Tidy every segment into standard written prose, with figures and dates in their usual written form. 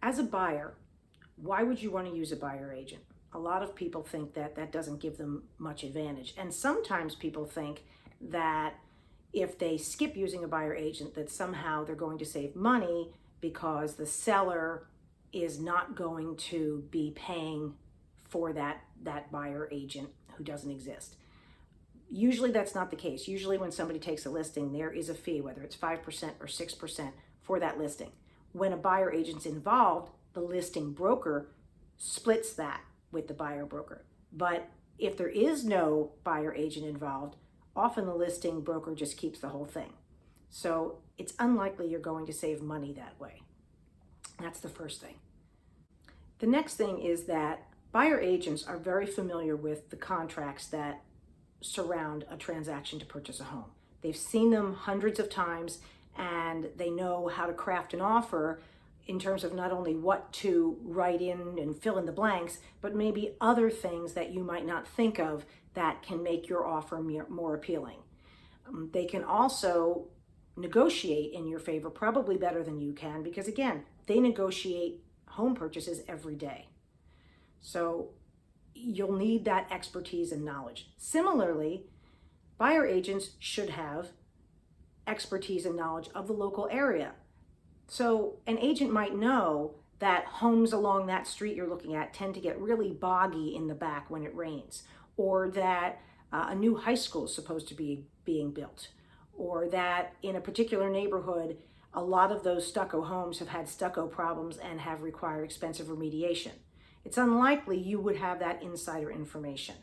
As a buyer, why would you want to use a buyer agent? A lot of people think that that doesn't give them much advantage. And sometimes people think that if they skip using a buyer agent, that somehow they're going to save money because the seller is not going to be paying for that buyer agent who doesn't exist. Usually that's not the case. Usually when somebody takes a listing, there is a fee, whether it's 5% or 6% for that listing. When a buyer agent's involved, the listing broker splits that with the buyer broker. But if there is no buyer agent involved, often the listing broker just keeps the whole thing. So it's unlikely you're going to save money that way. That's the first thing. The next thing is that buyer agents are very familiar with the contracts that surround a transaction to purchase a home. They've seen them hundreds of times and they know how to craft an offer in terms of not only what to write in and fill in the blanks, but maybe other things that you might not think of that can make your offer more appealing. They can also negotiate in your favor, probably better than you can, because again, they negotiate home purchases every day. So you'll need that expertise and knowledge. Similarly, buyer agents should have expertise and knowledge of the local area. So an agent might know that homes along that street you're looking at tend to get really boggy in the back when it rains, or that a new high school is supposed to be being built, or that in a particular neighborhood, a lot of those stucco homes have had stucco problems and have required expensive remediation. It's unlikely you would have that insider information.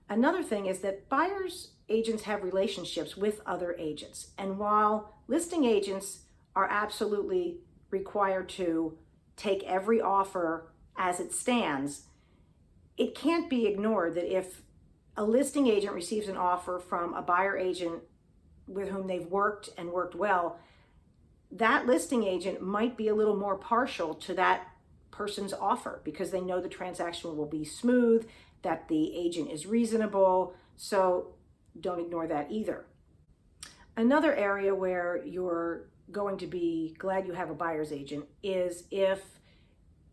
Another thing is that buyers agents have relationships with other agents. And while listing agents are absolutely required to take every offer as it stands, it can't be ignored that if a listing agent receives an offer from a buyer agent with whom they've worked and worked well, that listing agent might be a little more partial to that person's offer because they know the transaction will be smooth, that the agent is reasonable. So don't ignore that either. Another area where you're going to be glad you have a buyer's agent is if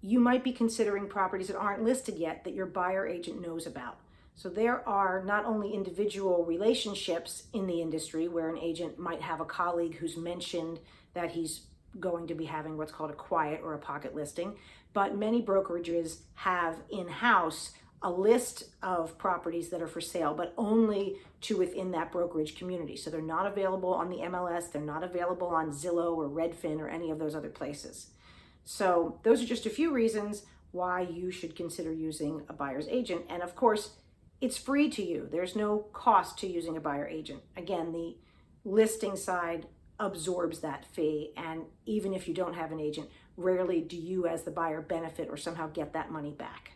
you might be considering properties that aren't listed yet that your buyer agent knows about. So there are not only individual relationships in the industry where an agent might have a colleague who's mentioned that he's going to be having what's called a quiet or a pocket listing, but many brokerages have in-house a list of properties that are for sale, but only to within that brokerage community. So they're not available on the MLS, they're not available on Zillow or Redfin or any of those other places. So those are just a few reasons why you should consider using a buyer's agent. And of course, it's free to you. There's no cost to using a buyer agent. Again, the listing side absorbs that fee. And even if you don't have an agent, rarely do you as the buyer benefit or somehow get that money back.